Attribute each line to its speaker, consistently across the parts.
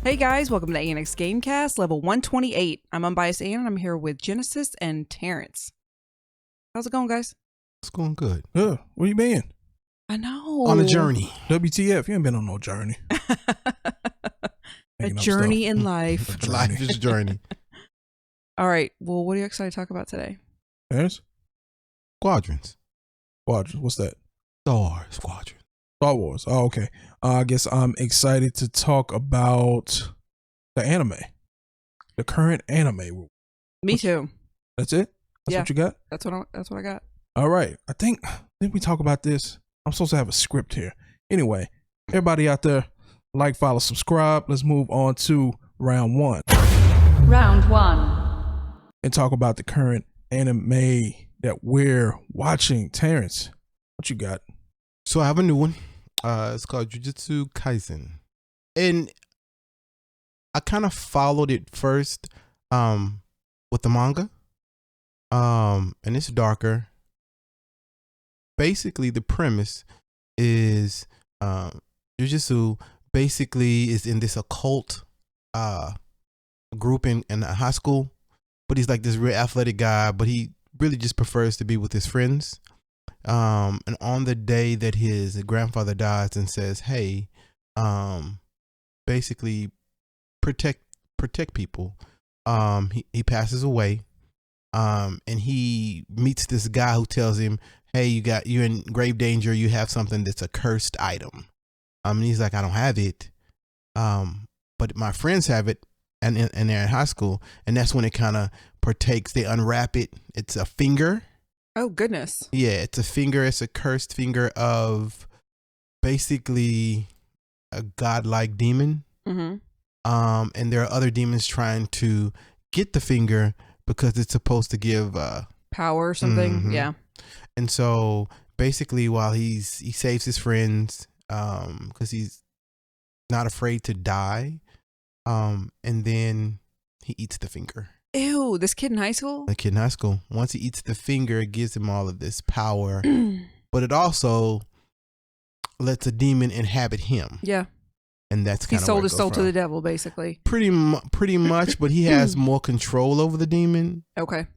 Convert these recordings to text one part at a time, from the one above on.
Speaker 1: Hey guys, welcome to ANX Gamecast, level 128. I'm Unbiased Ann, and I'm here with Genesis and Terrence. How's it going, guys?
Speaker 2: It's going good.
Speaker 3: Yeah, where you been?
Speaker 1: I know.
Speaker 2: On a journey.
Speaker 3: WTF, you ain't been on no journey.
Speaker 1: A journey in life.
Speaker 2: Life is a journey.
Speaker 1: All right, well, what are you excited to talk about today?
Speaker 3: Terrence?
Speaker 2: Squadrons.
Speaker 3: Squadrons, what's that?
Speaker 2: Squadron.
Speaker 3: Star Wars. Oh, okay. I guess I'm excited to talk about the anime. The current anime.
Speaker 1: Me too.
Speaker 3: That's it? That's
Speaker 1: Yeah.
Speaker 3: what you got?
Speaker 1: That's what I got.
Speaker 3: All right. I think we talk about this. I'm supposed to have a script here. Anyway, everybody out there, like, follow, subscribe. Let's move on to round one.
Speaker 4: Round one.
Speaker 3: And talk about the current anime that we're watching. Terrence, what you got?
Speaker 2: So I have a new one. It's called Jujutsu Kaisen. And I kind of followed it first with the manga. And it's darker. Basically, the premise is Jujutsu basically is in this occult group in a high school. But he's like this real athletic guy, but he really just prefers to be with his friends. And on the day that his grandfather dies and says, hey, basically protect people, he passes away. And he meets this guy who tells him, hey, you're in grave danger. You have something that's a cursed item. And he's like, I don't have it. But my friends have it, and they're in high school. And that's when it kind of partakes. They unwrap it. It's a finger.
Speaker 1: Oh, goodness.
Speaker 2: Yeah, it's a finger. It's a cursed finger of basically a godlike demon.
Speaker 1: Mm-hmm.
Speaker 2: And there are other demons trying to get the finger because it's supposed to give
Speaker 1: Power or something.
Speaker 2: Mhm.
Speaker 1: Yeah.
Speaker 2: And so basically, while he saves his friends, because he's not afraid to die, and then he eats the finger.
Speaker 1: Ew, this kid in high school?
Speaker 2: The kid in high school. Once he eats the finger, it gives him all of this power, but it also lets a demon inhabit him.
Speaker 1: Yeah.
Speaker 2: And that's
Speaker 1: He
Speaker 2: kind of
Speaker 1: sold his soul to the devil, basically.
Speaker 2: Pretty much, but he has more control over the demon.
Speaker 1: Okay.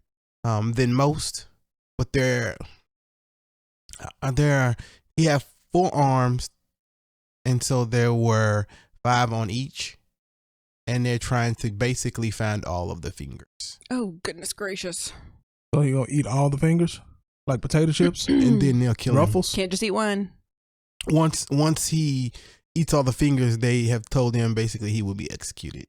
Speaker 2: Than most. But he have 4 arms, and so there were 5 on each. And they're trying to basically find all of the fingers.
Speaker 1: Oh, goodness gracious.
Speaker 3: So you gonna eat all the fingers? Like potato chips?
Speaker 2: And then they'll kill
Speaker 3: Ruffles?
Speaker 1: Can't just eat one.
Speaker 2: Once he eats all the fingers, they have told him basically he will be executed.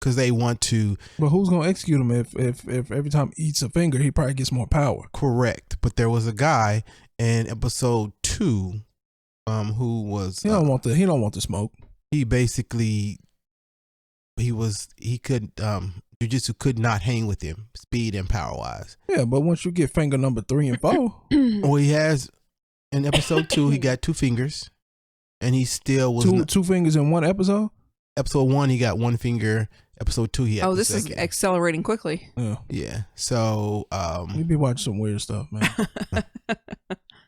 Speaker 2: Because they want to.
Speaker 3: But who's gonna execute him if every time he eats a finger, he probably gets more power?
Speaker 2: Correct. But there was a guy in episode 2 who was.
Speaker 3: He don't want the smoke.
Speaker 2: He basically. Jujutsu could not hang with him, speed and power wise.
Speaker 3: Yeah, but once you get finger number 3 and 4.
Speaker 2: Well, he has, in episode 2, he got 2 fingers, and he still was
Speaker 3: two fingers in one episode?
Speaker 2: Episode 1, he got 1 finger. Episode 2, he had
Speaker 1: this is accelerating quickly.
Speaker 2: Yeah. So,
Speaker 3: we be watching some weird stuff, man.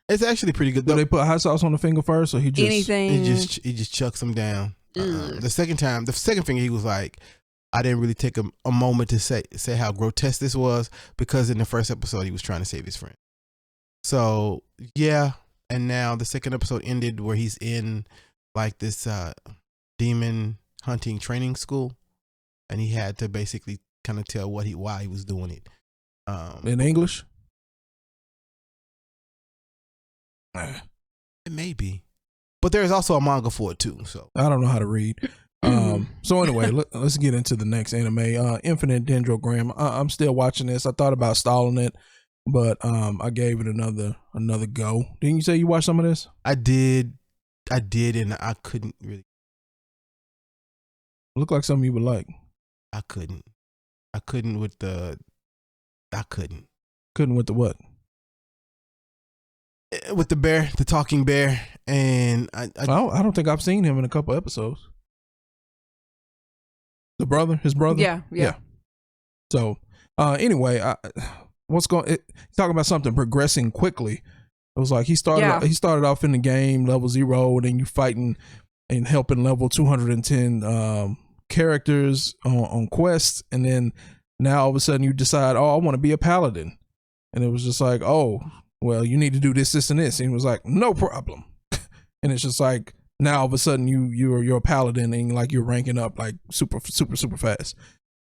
Speaker 2: it's actually pretty good.
Speaker 3: Do they put hot sauce on the finger first, or he
Speaker 2: just chucks them down? The second finger, he was like, I didn't really take a moment to say how grotesque this was, because in the first episode he was trying to save his friend. So yeah, and now the second episode ended where he's in like this demon hunting training school, and he had to basically kind of tell why he was doing it.
Speaker 3: In English?
Speaker 2: It may be. But there's also a manga for it too. So
Speaker 3: I don't know how to read. So anyway, let's get into the next anime. Infinite Dendrogram. I'm still watching this. I thought about stalling it, but I gave it another go. Didn't you say you watched some of this?
Speaker 2: I did, and I couldn't really.
Speaker 3: Look like something you would like.
Speaker 2: I couldn't with the.
Speaker 3: Couldn't with the what?
Speaker 2: With the bear, the talking bear, and I
Speaker 3: don't think I've seen him in a couple episodes. His brother.
Speaker 1: Yeah.
Speaker 3: So, anyway, talking about something progressing quickly. It was like he started off in the game level 0, and then you fighting and helping level 210 characters on quests, and then now all of a sudden you decide, oh, I want to be a paladin, and it was just like, oh, well, you need to do this, this, and this, and it was like, no problem, and it's just like now all of a sudden you're a paladin and like you're ranking up like super fast,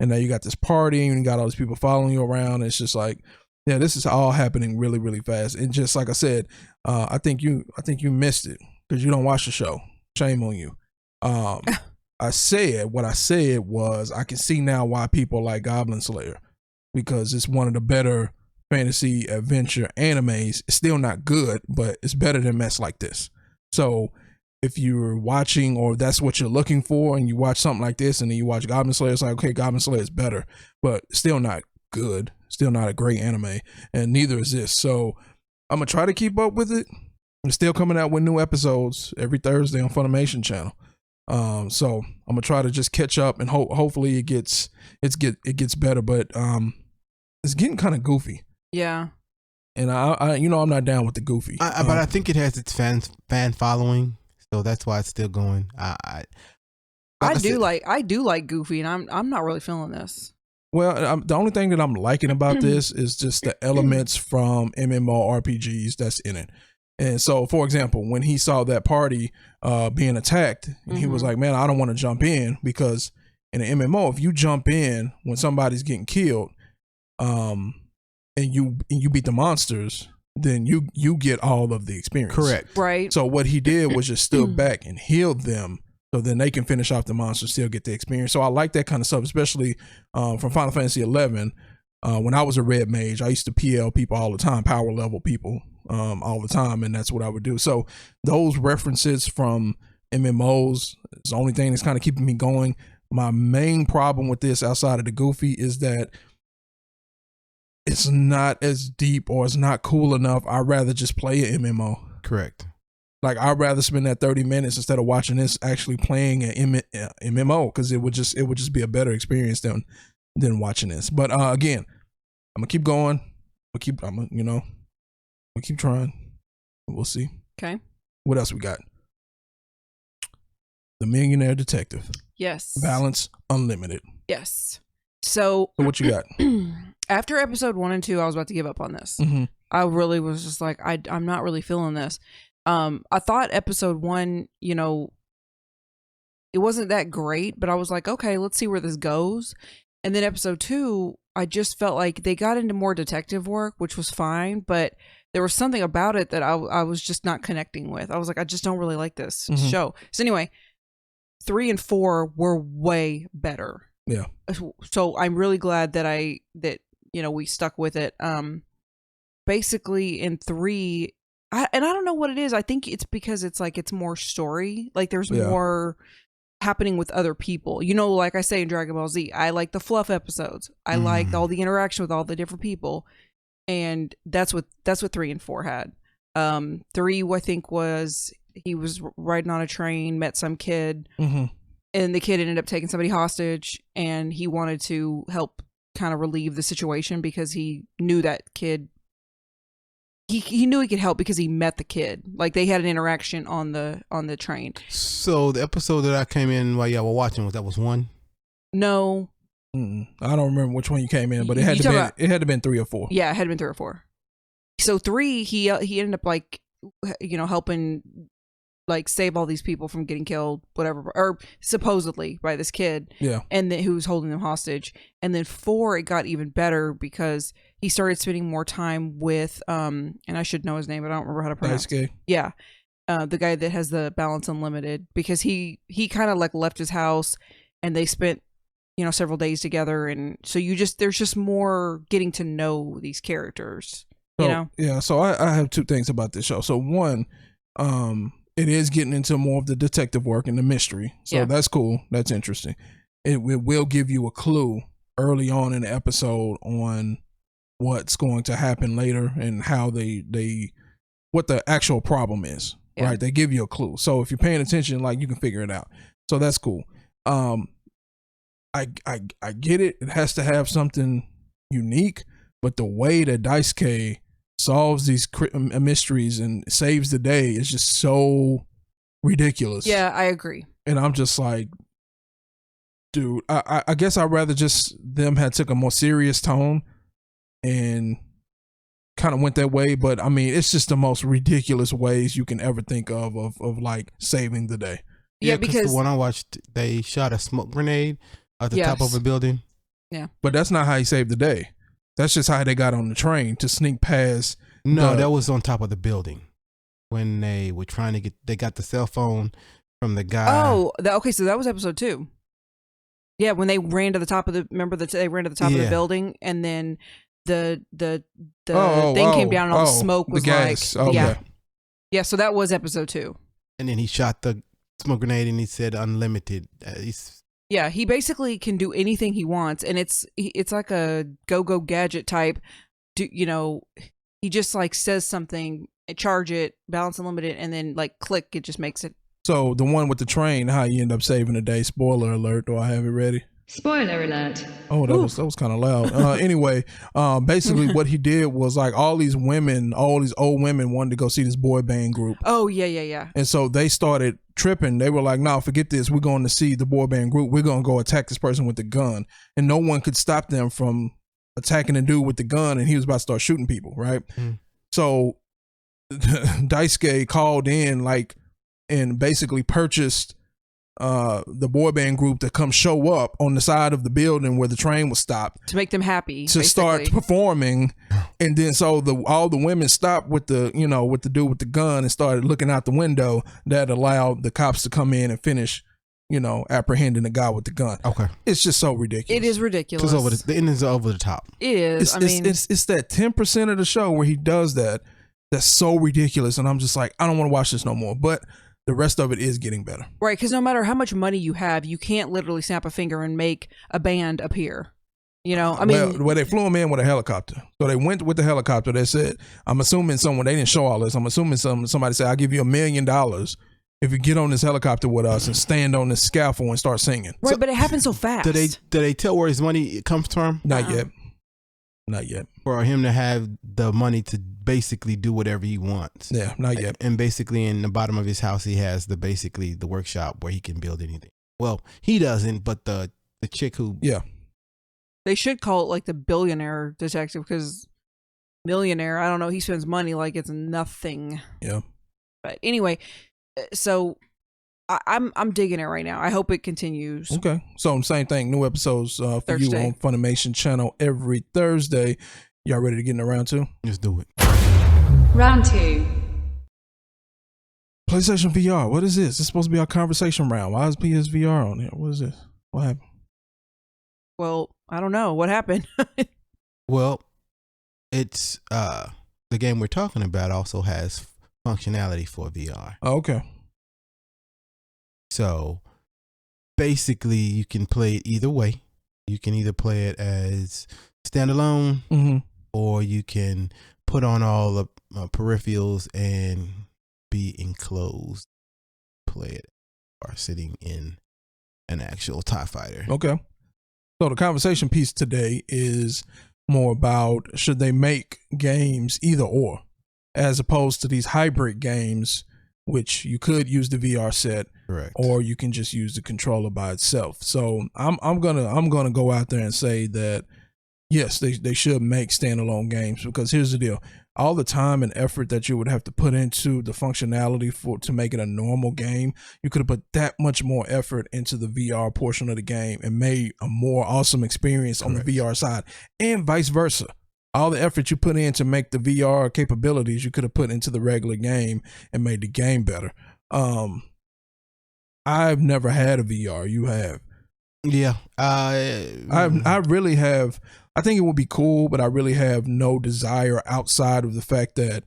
Speaker 3: and now you got this party and you got all these people following you around. And it's just like, yeah, this is all happening really, really fast. And just like I said, I think you missed it because you don't watch the show. Shame on you. What I said was I can see now why people like Goblin Slayer, because it's one of the better fantasy adventure animes. It's still not good, but it's better than mess like this. So if you're watching, or that's what you're looking for, and you watch something like this and then you watch Goblin Slayer, it's like, okay, Goblin Slayer is better, but still not good, still not a great anime, and neither is this. So I'm gonna try to keep up with it. I'm still coming out with new episodes every Thursday on Funimation channel. So I'm gonna try to just catch up, and hopefully it gets better, but it's getting kind of goofy.
Speaker 1: Yeah.
Speaker 3: And I I'm not down with the goofy.
Speaker 2: But I think it has its fan following, so that's why it's still going. I do
Speaker 1: like Goofy, and I'm not really feeling this.
Speaker 3: Well, the only thing that I'm liking about this is just the elements from MMORPGs that's in it. And so, for example, when he saw that party being attacked, and he was like, man, I don't want to jump in, because in an MMO, if you jump in when somebody's getting killed, and you beat the monsters, then you get all of the experience.
Speaker 2: Correct.
Speaker 1: Right.
Speaker 3: So what he did was just stood back and healed them, so then they can finish off the monsters, still get the experience. So I like that kind of stuff, especially from Final Fantasy 11. When I was a red mage, I used to PL people all the time, power level people all the time, and that's what I would do. So those references from MMOs is the only thing that's kind of keeping me going. My main problem with this, outside of the goofy, is that it's not as deep, or it's not cool enough. I'd rather just play an MMO.
Speaker 2: Correct.
Speaker 3: Like, I'd rather spend that 30 minutes instead of watching this actually playing an MMO, because it would just be a better experience than watching this. But again, I'm gonna keep going. I'm gonna keep trying. We'll see.
Speaker 1: Okay.
Speaker 3: What else we got? The Millionaire Detective.
Speaker 1: Yes.
Speaker 3: Balance Unlimited.
Speaker 1: Yes. So
Speaker 3: what you got?
Speaker 1: After episode 1 and 2, I was about to give up on this.
Speaker 3: Mm-hmm.
Speaker 1: I really was just like, I'm not really feeling this. I thought episode 1, it wasn't that great, but I was like, okay, let's see where this goes. And then episode 2, I just felt like they got into more detective work, which was fine, but there was something about it that I was just not connecting with. I was like, I just don't really like this show. So anyway, 3 and 4 were way better.
Speaker 3: Yeah.
Speaker 1: So I'm really glad that we stuck with it. Basically in 3, I don't know what it is. I think it's because it's more story. Like there's more happening with other people. Like I say in Dragon Ball Z, I like the fluff episodes. I liked all the interaction with all the different people. And that's what 3 and 4 had. 3, I think, was he was riding on a train, met some kid, and the kid ended up taking somebody hostage, and he wanted to help kind of relieve the situation because he knew that kid. He knew he could help because he met the kid. Like they had an interaction on the train.
Speaker 2: So the episode that I came in while y'all were watching, was 1?
Speaker 1: No.
Speaker 3: I don't remember which one you came in, but it had to been 3 or 4.
Speaker 1: Yeah, it had been 3 or 4. So 3, he ended up helping save all these people from getting killed, whatever, or supposedly by this kid.
Speaker 3: Yeah. And
Speaker 1: then who was holding them hostage. And then 4, it got even better because he started spending more time with and I should know his name, but I don't remember how to pronounce it. Yeah. The guy that has the Balance Unlimited, because he kind of left his house and they spent several days together, and so there's just more getting to know these characters.
Speaker 3: Yeah. So I have 2 things about this show. So one, it is getting into more of the detective work and the mystery. So that's cool. That's interesting. It will give you a clue early on in the episode on what's going to happen later and how what the actual problem is. Yeah. Right. They give you a clue. So if you're paying attention, you can figure it out. So that's cool. I get it. It has to have something unique, but the way that Daisuke solves these mysteries and saves the day is just so ridiculous.
Speaker 1: Yeah, I agree.
Speaker 3: And I'm just like, Dude, I guess I'd rather just them had took a more serious tone and kind of went that way. But I mean, it's just the most ridiculous ways you can ever think of like saving the day.
Speaker 1: Yeah, because
Speaker 2: the one I watched, they shot a smoke grenade at the top of a building.
Speaker 1: Yeah,
Speaker 3: but that's not how he saved the day. That's just how they got on the train to sneak past.
Speaker 2: No, that was on top of the building when they were trying to get. They got the cell phone from the guy.
Speaker 1: Oh, okay. So that was episode 2. Yeah, when they ran to the top of the. Remember that they ran to the top of the building, and then the thing came down, and all the smoke was
Speaker 3: the gas.
Speaker 1: like,
Speaker 3: okay.
Speaker 1: yeah. So that was episode 2.
Speaker 2: And then he shot the smoke grenade, and he said unlimited.
Speaker 1: Yeah, he basically can do anything he wants, and it's like a go gadget type. He just like says something, charge it, balance unlimited, and then like click, it just makes it.
Speaker 3: So the one with the train, how you end up saving the day? Spoiler alert! Do I have it ready?
Speaker 4: Spoiler alert.
Speaker 3: Oh, that was kind of loud. Anyway, basically what he did was like all these old women wanted to go see this boy band group.
Speaker 1: Oh yeah.
Speaker 3: And so they started tripping. They were like, "No, forget this. We're going to see the boy band group. We're going to go attack this person with the gun." And no one could stop them from attacking the dude with the gun, and he was about to start shooting people, right? So Daisuke called in and basically purchased the boy band group to come show up on the side of the building where the train was stopped
Speaker 1: to make them happy
Speaker 3: to start performing. And then so all the women stopped with the dude with the gun and started looking out the window. That allowed the cops to come in and finish apprehending the guy with the gun.
Speaker 2: Okay,
Speaker 3: it's just so ridiculous.
Speaker 1: It is ridiculous.
Speaker 2: The endings are over the top.
Speaker 1: It is.
Speaker 3: It's that 10% of the show where he does that. That's so ridiculous, and I'm just like, I don't want to watch this no more. But the rest of it is getting better.
Speaker 1: Right, because no matter how much money you have, you can't literally snap a finger and make a band appear. Well,
Speaker 3: they flew him in with a helicopter. So they went with the helicopter. They said, I'm assuming they didn't show all this. I'm assuming somebody said, I'll give you $1 million if you get on this helicopter with us and stand on this scaffold and start singing.
Speaker 1: Right, but it happened so fast.
Speaker 2: Did they tell where his money comes from?
Speaker 3: Not yet.
Speaker 2: For him to have the money to basically do whatever he wants.
Speaker 3: Yeah, not yet.
Speaker 2: And basically in the bottom of his house, he has the workshop where he can build anything. Well, he doesn't, but the chick who...
Speaker 3: Yeah.
Speaker 1: They should call it like the billionaire detective, because Millionaire, I don't know, he spends money like it's nothing.
Speaker 3: Yeah.
Speaker 1: But anyway, so I'm digging it right now. I hope it continues.
Speaker 3: Okay. So same thing, new episodes for
Speaker 1: Thursday.
Speaker 3: you on Funimation channel every Thursday. Y'all ready to get in the round 2?
Speaker 2: Let's do it.
Speaker 4: Round 2.
Speaker 3: PlayStation VR. What is this? It's supposed to be our conversation round. Why is PSVR on here? What is this? What happened?
Speaker 1: Well, I don't know. What happened?
Speaker 2: Well, it's the game we're talking about also has functionality for VR.
Speaker 3: Oh, okay.
Speaker 2: So basically you can play it either way. You can either play it as standalone, or you can put on all the peripherals and be enclosed, play it, or sitting in an actual TIE fighter.
Speaker 3: Okay. So the conversation piece today is more about, should they make games either or, as opposed to these hybrid games, which you could use the VR set,
Speaker 2: correct,
Speaker 3: or you can just use the controller by itself. So I'm gonna go out there and say that yes, they should make standalone games, because here's the deal: all the time and effort that you would have to put into the functionality to make it a normal game, you could have put that much more effort into the VR portion of the game and made a more awesome experience on the VR side, and vice versa. All the effort you put in to make the VR capabilities, you could have put into the regular game and made the game better. I've never had a VR. You have?
Speaker 2: Yeah.
Speaker 3: I really have. I think it would be cool, but I really have no desire outside of the fact that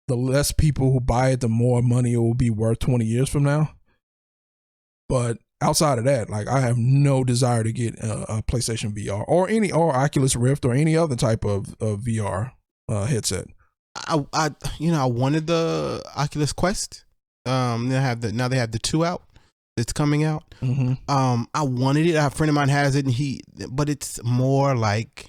Speaker 3: the less people who buy it, the more money it will be worth 20 years from now. But outside of that, like, I have no desire to get a PlayStation VR or Oculus Rift or any other type of VR headset.
Speaker 2: I wanted the Oculus Quest. Now they have the 2 out. It's coming out. I wanted it. A friend of mine has it, but it's more like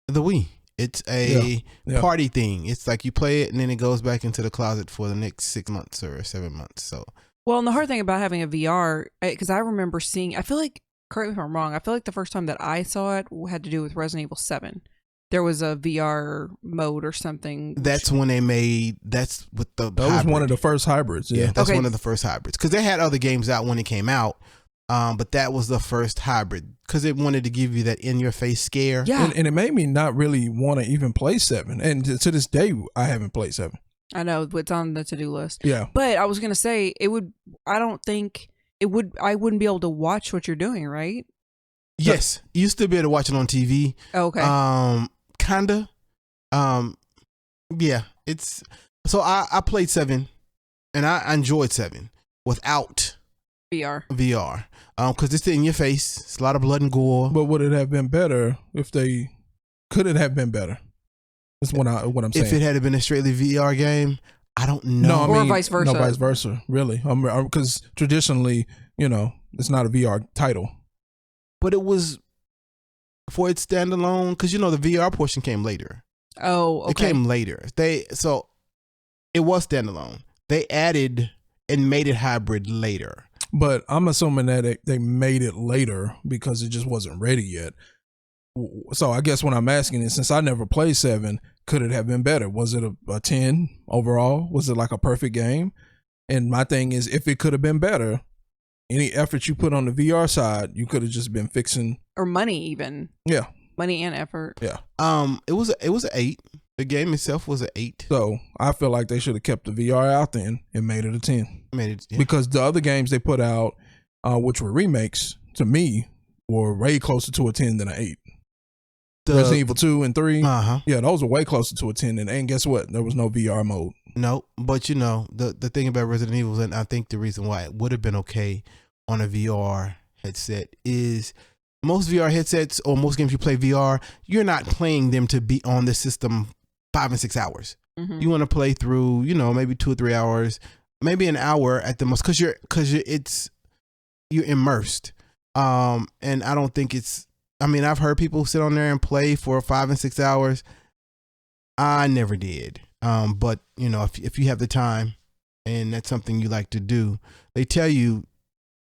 Speaker 2: the Wii. It's a party thing. It's like you play it and then it goes back into the closet for the next 6 months or 7 months. So
Speaker 1: Well, and the hard thing about having a VR, because I remember seeing, I feel like, correct me if I'm wrong, I feel like the first time that I saw it had to do with Resident Evil 7. There was a VR mode or something.
Speaker 2: That's when they made, that's with the
Speaker 3: That was one of the first hybrids.
Speaker 2: Yeah, that's one of the first hybrids. Because they had other games out when it came out, but that was the first hybrid. Because it wanted to give you that in-your-face scare.
Speaker 1: Yeah.
Speaker 3: And it made me not really want to even play 7. And to this day, I haven't played 7.
Speaker 1: I know, it's on the to-do list.
Speaker 3: Yeah.
Speaker 1: But I was going to say, I wouldn't be able to watch what you're doing, right?
Speaker 2: Yes. You still be able to watch it on TV.
Speaker 1: Okay.
Speaker 2: Kinda. Yeah. It's, so I played 7 and I enjoyed 7 without
Speaker 1: VR.
Speaker 2: Because it's in your face. It's a lot of blood and gore.
Speaker 3: But would it have been better could it have been better? That's what I'm saying.
Speaker 2: If it had been a straightly VR game, I don't know.
Speaker 3: No, I mean,
Speaker 1: or vice versa.
Speaker 3: No, vice versa. Really. Because traditionally, it's not a VR title.
Speaker 2: But it was for its standalone, because the VR portion came later.
Speaker 1: Oh, okay.
Speaker 2: It came later. So it was standalone. They added and made it hybrid later.
Speaker 3: But I'm assuming that they made it later because it just wasn't ready yet. So I guess what I'm asking is, since I never played 7, could it have been better? Was it a 10 overall? Was it like a perfect game? And my thing is, if it could have been better, any effort you put on the VR side, you could have just been fixing,
Speaker 1: or money even.
Speaker 3: Yeah,
Speaker 1: money and effort.
Speaker 3: Yeah.
Speaker 2: It was an 8. The game itself was an 8.
Speaker 3: So I feel like they should have kept the VR out then and made it a 10.
Speaker 2: Yeah.
Speaker 3: Because the other games they put out, which were remakes, to me, were way closer to a 10 than an 8. Resident Evil 2 and 3. Yeah, those were way closer to a 10. And guess what? There was no VR mode.
Speaker 2: No, but the thing about Resident Evil, and I think the reason why it would have been okay on a VR headset is most VR headsets or most games you play VR, you're not playing them to be on the system 5 and 6 hours. Mm-hmm. You want to play through, maybe 2 or 3 hours, maybe an hour at the most, because you're immersed. And I don't think I've heard people sit on there and play for 5 and 6 hours. I never did. But if you have the time and that's something you like to do, they tell you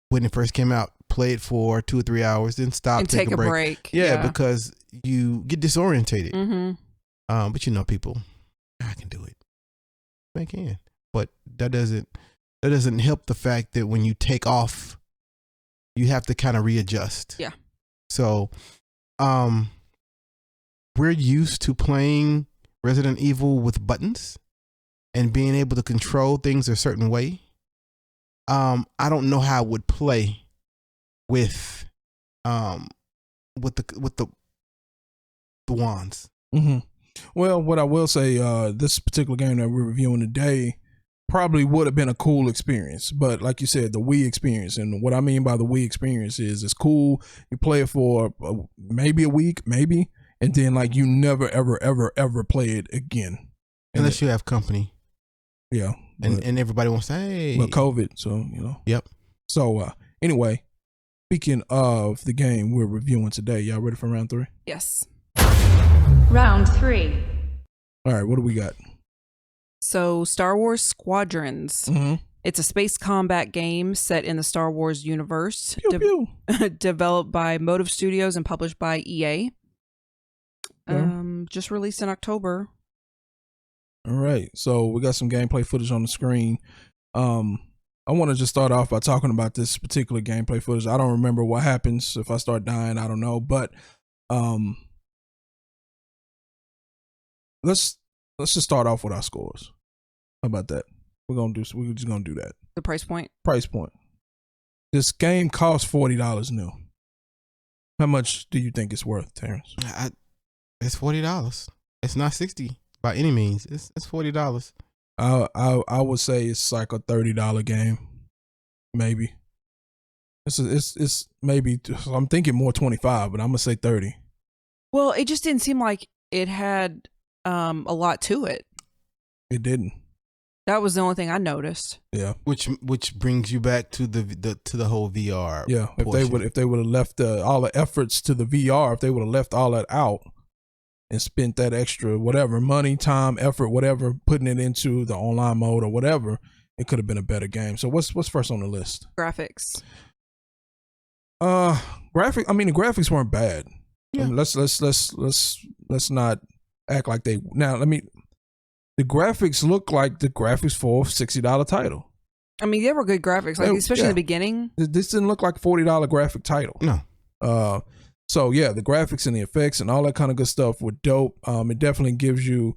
Speaker 2: when it first came out, play it for 2 or 3 hours, then stop,
Speaker 1: and take a break.
Speaker 2: Yeah, because you get disorientated.
Speaker 1: Mm-hmm.
Speaker 2: But people, I can do it. They can, but that doesn't help the fact that when you take off, you have to kind of readjust.
Speaker 1: Yeah.
Speaker 2: So, we're used to playing Resident Evil with buttons and being able to control things a certain way. I don't know how I would play with the wands.
Speaker 3: Mm-hmm. Well, what I will say, this particular game that we're reviewing today probably would have been a cool experience, but like you said, the Wii experience, and what I mean by the Wii experience is it's cool. You play it for maybe a week, and then like you never ever play it again
Speaker 2: unless you have company.
Speaker 3: Yeah,
Speaker 2: and everybody wants to say,
Speaker 3: but COVID, so
Speaker 2: Yep.
Speaker 3: So anyway, speaking of the game we're reviewing today, y'all ready for round 3?
Speaker 1: Yes.
Speaker 4: Round 3.
Speaker 3: All right, what do we got?
Speaker 1: So, Star Wars Squadrons.
Speaker 3: Mm-hmm.
Speaker 1: It's a space combat game set in the Star Wars universe,
Speaker 3: Pew, pew.
Speaker 1: developed by Motive Studios and published by EA.
Speaker 3: Yeah.
Speaker 1: Just released in October.
Speaker 3: All right, so we got some gameplay footage on the screen. I want to just start off by talking about this particular gameplay footage. I don't remember what happens if I start dying. I don't know, but let's just start off with our scores. How about that? We're just gonna do that.
Speaker 1: The price point.
Speaker 3: This game costs $40 new. How much do you think it's worth, Terrence?
Speaker 2: It's $40. It's not $60 by any means. It's $40.
Speaker 3: I would say it's like a $30 game, maybe. It's maybe, I'm thinking more 25, but I'm gonna say 30.
Speaker 1: Well, it just didn't seem like it had a lot to it.
Speaker 3: It didn't.
Speaker 1: That was the only thing I noticed.
Speaker 3: Yeah.
Speaker 2: Which brings you back to the whole VR.
Speaker 3: Yeah.
Speaker 2: Portion.
Speaker 3: If they would have left all the efforts to the VR, if they would have left all that out and spent that extra whatever money, time, effort, whatever, putting it into the online mode or whatever, it could have been a better game. So what's first on the list?
Speaker 1: Graphics.
Speaker 3: The graphics weren't bad.
Speaker 2: Yeah.
Speaker 3: I mean, let's not act like they. Now, the graphics look like the graphics for a $60 title.
Speaker 1: I mean, they were good graphics, like especially in the beginning.
Speaker 3: This didn't look like a $40 graphic title.
Speaker 2: No.
Speaker 3: So yeah, the graphics and the effects and all that kind of good stuff were dope. It definitely gives you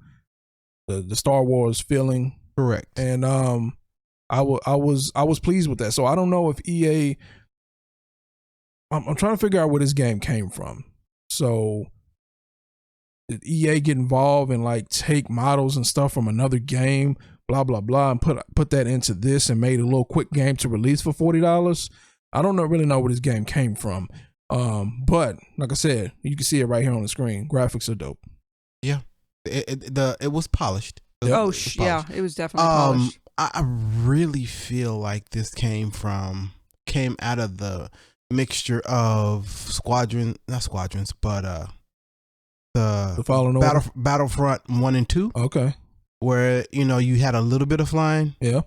Speaker 3: the Star Wars feeling.
Speaker 2: Correct.
Speaker 3: And I was pleased with that. So I don't know if EA. I'm trying to figure out where this game came from. So did EA get involved and like take models and stuff from another game, blah blah blah, and put that into this and made a little quick game to release for $40? I don't really know where this game came from. But like I said, you can see it right here on the screen. Graphics are dope.
Speaker 2: Yeah, it was polished.
Speaker 3: Yep.
Speaker 1: It was definitely polished.
Speaker 2: I really feel like this came out of the mixture of not Squadrons, but the
Speaker 3: Fallen Order?
Speaker 2: Battlefront 1 and 2.
Speaker 3: Okay.
Speaker 2: Where you had a little bit of flying.
Speaker 3: Yeah.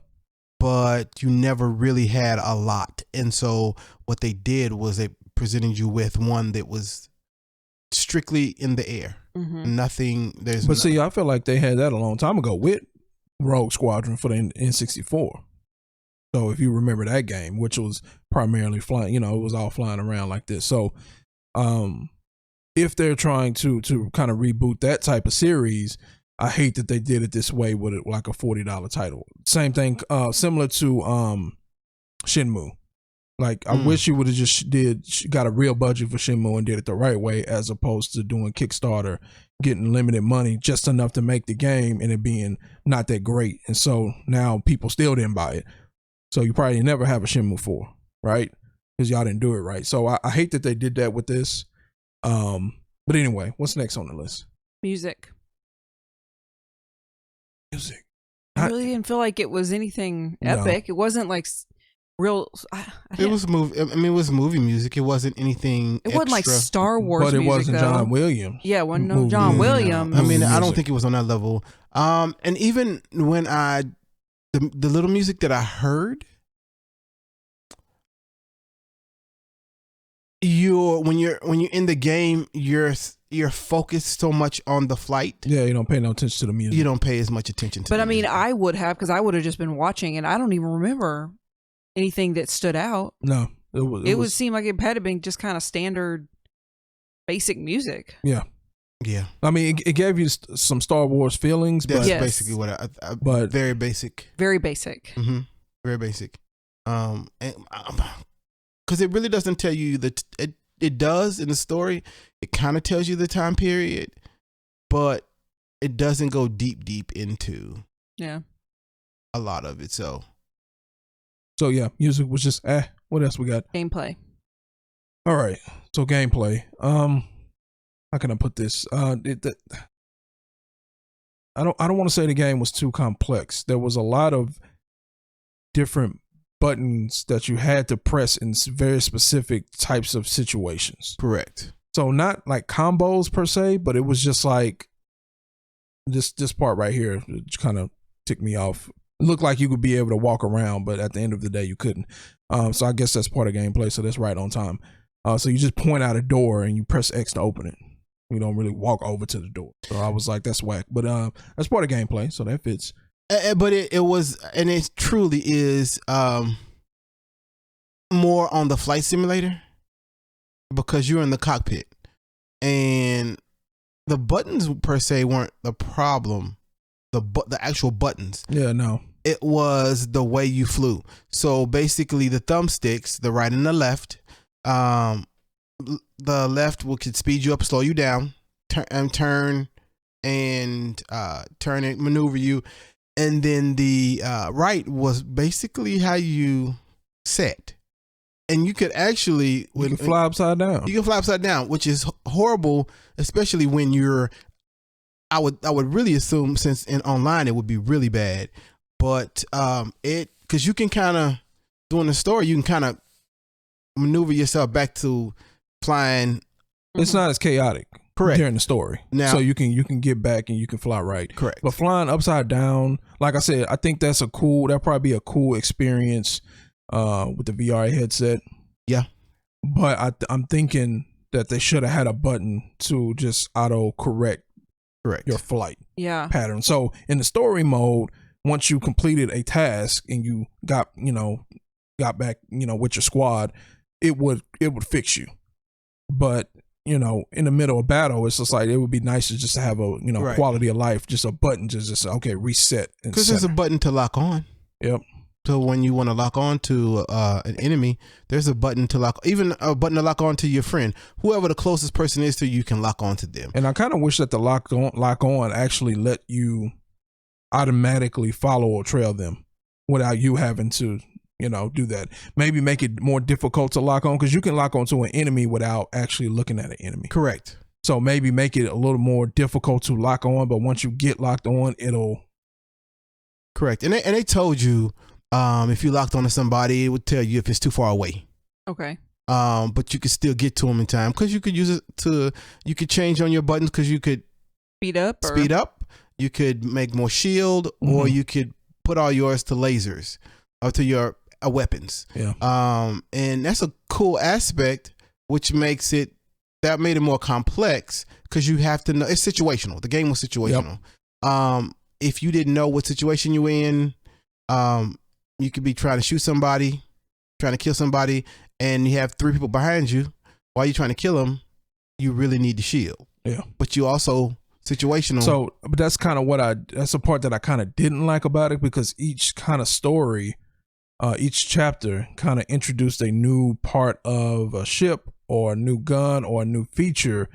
Speaker 2: But you never really had a lot. And so what they did was they presented you with one that was strictly in the air.
Speaker 1: Mm-hmm.
Speaker 2: Nothing.
Speaker 3: See, I feel like they had that a long time ago with Rogue Squadron for the N64. So if you remember that game, which was primarily flying, it was all flying around like this. So if they're trying to kind of reboot that type of series, I hate that they did it this way with like a $40 title. Same thing, similar to Shenmue. Like I wish you would have just got a real budget for Shenmue and did it the right way, as opposed to doing Kickstarter, getting limited money just enough to make the game and it being not that great. And so now people still didn't buy it. So you probably never have a Shenmue 4, right? Because y'all didn't do it right. So I hate that they did that with this. But anyway, what's next on the list?
Speaker 1: Music. I really didn't feel like it was anything epic. It wasn't like real.
Speaker 2: It was movie. I mean, it was movie music. It wasn't anything.
Speaker 1: It wasn't like Star Wars,
Speaker 3: but it
Speaker 1: music,
Speaker 3: wasn't
Speaker 1: though.
Speaker 3: John Williams.
Speaker 1: Yeah, it wasn't no John Williams.
Speaker 2: I mean, I don't think it was on that level. And even when the little music that I heard, when you're in the game, you're focused so much on the flight.
Speaker 3: Yeah, you don't pay no attention to the music.
Speaker 2: You don't pay as much attention to.
Speaker 1: But I mean, I would have, because I would have just been watching, and I don't even remember anything that stood out.
Speaker 3: No,
Speaker 1: it would seem like it had been just kind of standard, basic music.
Speaker 3: Yeah.
Speaker 2: Yeah,
Speaker 3: I mean, it gave you some Star Wars feelings.
Speaker 2: That's
Speaker 3: but
Speaker 2: basically what
Speaker 3: but
Speaker 2: very basic.
Speaker 1: Very basic.
Speaker 2: Mm-hmm. Very basic. And because it really doesn't tell you that it does in the story. It kind of tells you the time period, but it doesn't go deep into a lot of it. So
Speaker 3: yeah, music was just What else we got?
Speaker 1: Gameplay.
Speaker 3: All right, so gameplay. How can I put this? I don't want to say the game was too complex. There was a lot of different buttons that you had to press in very specific types of situations.
Speaker 2: Correct.
Speaker 3: So not like combos per se, but it was just like this part right here kind of ticked me off. It looked like you could be able to walk around, but at the end of the day you couldn't. So I guess that's part of gameplay, so that's right on time. So you just point out a door and you press X to open it. You don't really walk over to the door. So I was like, that's whack. But that's part of gameplay, so that fits.
Speaker 2: But it was, and it truly is more on the flight simulator because you're in the cockpit. And the buttons per se weren't the problem. The actual buttons.
Speaker 3: Yeah, no.
Speaker 2: It was the way you flew. So basically the thumbsticks, the right and the left, the left could speed you up, slow you down, turn and maneuver you, and then the right was basically how you set, and you could actually
Speaker 3: fly upside down. You
Speaker 2: can fly upside down, which is horrible, especially when you're. I would really assume since in online it would be really bad, but because you can kind of during the story you can kind of maneuver yourself back to flying.
Speaker 3: It's not as chaotic.
Speaker 2: Correct.
Speaker 3: during the story.
Speaker 2: Now,
Speaker 3: so you can get back and you can fly right.
Speaker 2: Correct.
Speaker 3: But flying upside down, like I said, I think that'll probably be a cool experience with the VR headset.
Speaker 2: Yeah.
Speaker 3: But I'm thinking that they should have had a button to just auto correct your flight pattern. So in the story mode, once you completed a task and you got back, with your squad, it would fix you. But in the middle of battle, it's just like it would be nice to just have a quality of life, just a button to just reset.
Speaker 2: Because there's a button to lock on.
Speaker 3: Yep.
Speaker 2: So when you want to lock on to an enemy, there's a button to lock, even a button to lock on to your friend. Whoever the closest person is to you can lock on to them. And
Speaker 3: I kind of wish that the lock on actually let you automatically follow or trail them without you having to, do that. Maybe make it more difficult to lock on, because you can lock onto an enemy without actually looking at an enemy.
Speaker 2: Correct.
Speaker 3: So maybe make it a little more difficult to lock on, but once you get locked on, it'll.
Speaker 2: Correct. And they told you, if you locked onto somebody, it would tell you if it's too far away.
Speaker 1: Okay.
Speaker 2: But you could still get to them in time, because you could use it you could change on your buttons, because you could speed up. You could make more shield, or you could put all yours to lasers or to your weapons.
Speaker 3: Yeah.
Speaker 2: And that's a cool aspect, which made it more complex, because you have to know it's situational. The game was situational. Yep. If you didn't know what situation you were in, you could be trying to shoot somebody, trying to kill somebody, and you have 3 people behind you while you're trying to kill them. You really need the shield. Yeah. But you also situational.
Speaker 3: So, but that's kind of that's the part that I kind of didn't like about it, because each kind of story, each chapter kind of introduced a new part of a ship or a new gun or a new feature.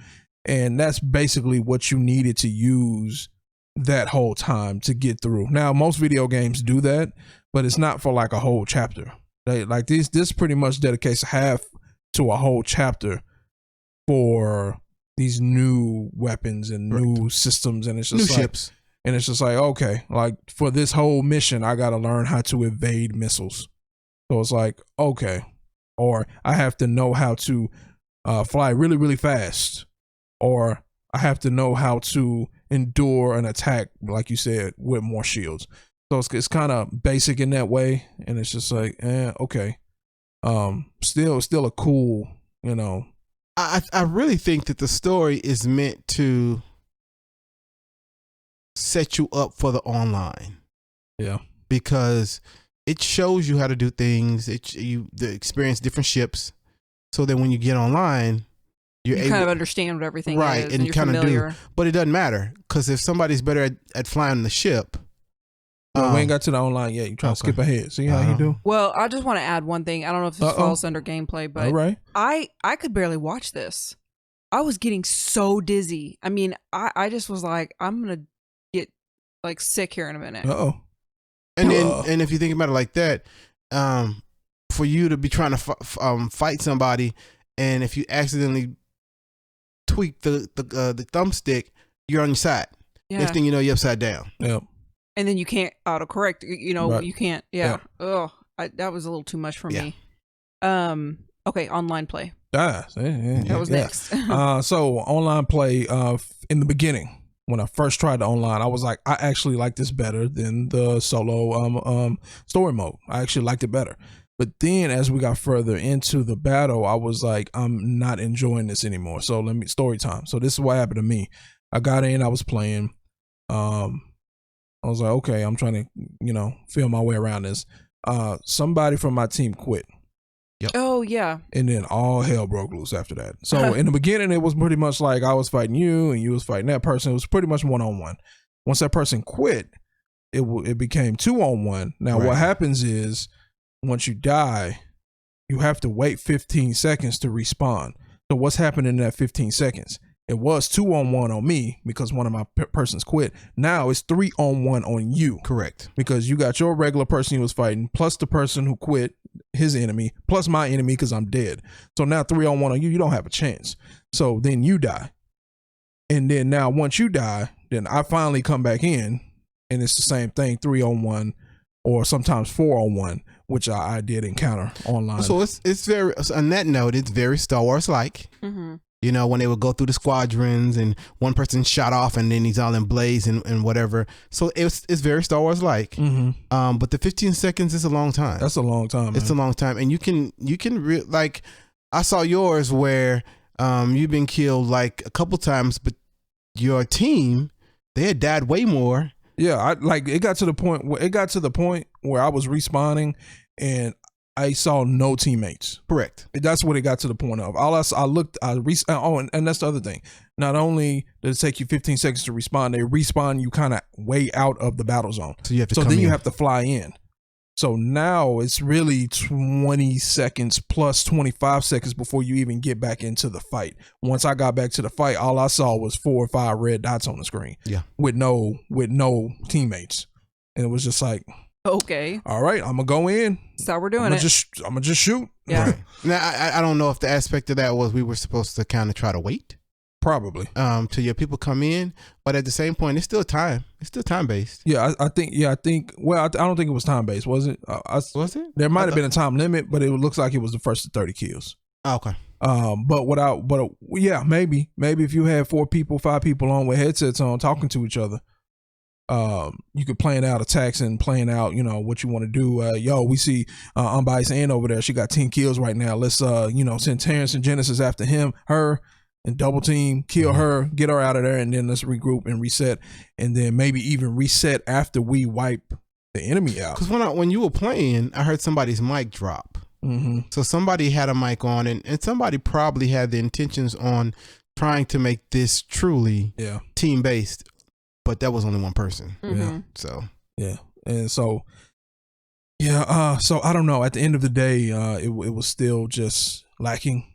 Speaker 3: And that's basically what you needed to use that whole time to get through. Now, most video games do that, but it's not for like a whole chapter. This pretty much dedicates half to a whole chapter for these new weapons and new systems, and it's just
Speaker 2: new ships.
Speaker 3: And it's just like, okay, like for this whole mission, I got to learn how to evade missiles. So it's like, okay, or I have to know how to fly really, really fast, or I have to know how to endure an attack, like you said, with more shields. So it's kind of basic in that way, and it's just like, okay, still a cool,
Speaker 2: I really think that the story is meant to set you up for the online.
Speaker 3: Yeah.
Speaker 2: Because it shows you how to do things. You experience different ships, so that when you get online, you
Speaker 1: kind of understand what everything
Speaker 2: is, and you kind of do. But it doesn't matter, because if somebody's better at flying the ship.
Speaker 3: We ain't got to the online yet. You trying to skip ahead. See how you do?
Speaker 1: Well, I just want to add one thing. I don't know if this falls under gameplay, but
Speaker 3: all right.
Speaker 1: I could barely watch this. I was getting so dizzy. I mean, I just was like, I'm going to get like sick here in a minute.
Speaker 2: And then, and if you think about it like that, for you to be trying to fight somebody, and if you accidentally tweak the thumbstick, you're on your side.
Speaker 1: Yeah.
Speaker 2: Next thing you know, you're upside down.
Speaker 3: Yep.
Speaker 1: And then you can't autocorrect.
Speaker 3: Right.
Speaker 1: You can't. Yeah. Oh, that was a little too much for me. Okay, online play.
Speaker 3: That
Speaker 1: was next.
Speaker 3: So online play. In the beginning, when I first tried the online, I was like, I actually like this better than the solo story mode. I actually liked it better. But then as we got further into the battle, I was like, I'm not enjoying this anymore. So story time. So this is what happened to me. I got in, I was playing. I was like, okay, I'm trying to, feel my way around this. Somebody from my team quit.
Speaker 2: Yep.
Speaker 1: Oh, yeah.
Speaker 3: And then all hell broke loose after that. So in the beginning, it was pretty much like I was fighting you and you was fighting that person. It was pretty much 1-on-1. Once that person quit, it became 2-on-1. Now, what happens is once you die, you have to wait 15 seconds to respawn. So what's happening in that 15 seconds? It was 2-on-1 on me because one of my persons quit. Now it's 3-on-1 on you.
Speaker 2: Correct.
Speaker 3: Because you got your regular person you was fighting, plus the person who quit, his enemy, plus my enemy because I'm dead. So now 3-on-1 on you, you don't have a chance. So then you die. And then now once you die, then I finally come back in and it's the same thing, 3-on-1 or sometimes 4-on-1, which I did encounter online.
Speaker 2: So it's very, on that note, it's very Star Wars like.
Speaker 1: Mm-hmm.
Speaker 2: You know, when they would go through the squadrons and one person shot off and then he's all in blaze and whatever. So it's very Star Wars like.
Speaker 3: Mm-hmm.
Speaker 2: But the 15 seconds is a long time.
Speaker 3: That's a long time. Man.
Speaker 2: It's a long time, and you can like I saw yours where you've been killed like a couple times, but your team they had died way more.
Speaker 3: Yeah, it got to the point where I was respawning and I saw no teammates.
Speaker 2: Correct.
Speaker 3: That's what it got to the point of. And that's the other thing. Not only does it take you 15 seconds to respawn, they respawn you kind of way out of the battle zone.
Speaker 2: So you have to
Speaker 3: you have to fly in. So now it's really 20 seconds plus 25 seconds before you even get back into the fight. Once I got back to the fight, all I saw was 4 or 5 red dots on the screen.
Speaker 2: Yeah.
Speaker 3: With no teammates. And it was just like,
Speaker 1: okay,
Speaker 3: all right, I'm gonna go in.
Speaker 1: That's how we're doing
Speaker 3: I'm gonna just shoot.
Speaker 1: Yeah.
Speaker 2: Right. Now I don't know if the aspect of that was we were supposed to kind of try to wait.
Speaker 3: Probably.
Speaker 2: Till your people come in, but at the same point, it's still time. It's still time based.
Speaker 3: Yeah, I think. Well, I don't think it was time based, was it?
Speaker 2: Was it?
Speaker 3: There might have been a time limit, but it looks like it was the first to 30 kills.
Speaker 2: Oh, okay.
Speaker 3: Yeah, maybe if you had 4 people, 5 people on with headsets on, talking to each other, you could plan out attacks and plan out, what you want to do. We see Unbiased Ann over there. She got 10 kills right now. Let's send Terrence and Genesis after her. And double team, kill her, get her out of there, and then let's regroup and reset, and then maybe even reset after we wipe the enemy out.
Speaker 2: Because when you were playing, I heard somebody's mic drop.
Speaker 3: Mm-hmm.
Speaker 2: So somebody had a mic on, and somebody probably had the intentions on trying to make this truly team based, but that was only one person.
Speaker 1: Mm-hmm.
Speaker 3: Yeah.
Speaker 2: So
Speaker 3: and so I don't know. At the end of the day, it was still just lacking.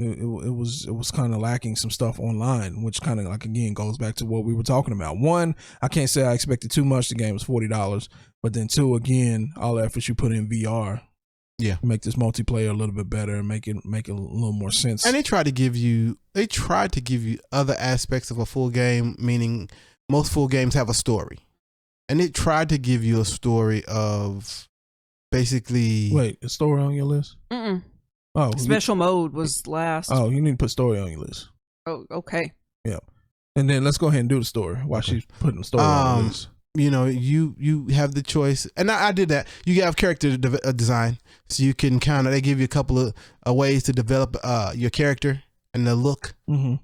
Speaker 3: It was kind of lacking some stuff online, which kind of like again goes back to what we were talking about. One, I can't say I expected too much. The game was $40, but then 2, again, all the efforts you put in VR, make this multiplayer a little bit better and make it a little more sense.
Speaker 2: And they tried to give you other aspects of a full game, meaning most full games have a story, and it tried to give you a story of basically.
Speaker 3: Wait, a story on your list?
Speaker 1: Mm-mm.
Speaker 3: Oh,
Speaker 1: special mode was last.
Speaker 3: Oh, you need to put story on your list.
Speaker 1: Oh, okay.
Speaker 3: Yeah, and then let's go ahead and do the story while she's putting the story on the list.
Speaker 2: You have the choice, and I did that. You have character design, so you can they give you a couple of ways to develop your character and the look. Mm-hmm.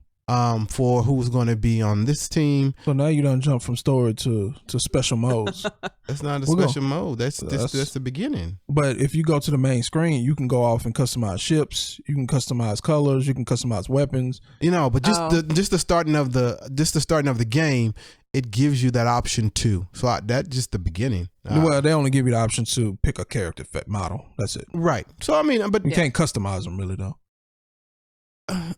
Speaker 2: For who's going to be on this team.
Speaker 3: So now you don't jump from story to special modes.
Speaker 2: That's not a special mode. That's the beginning.
Speaker 3: But if you go to the main screen, you can go off and customize ships. You can customize colors. You can customize weapons.
Speaker 2: But just the starting of the game, it gives you that option too. So that's just the beginning.
Speaker 3: Well, they only give you the option to pick a character model. That's it.
Speaker 2: Right. So but
Speaker 3: you can't customize them really though.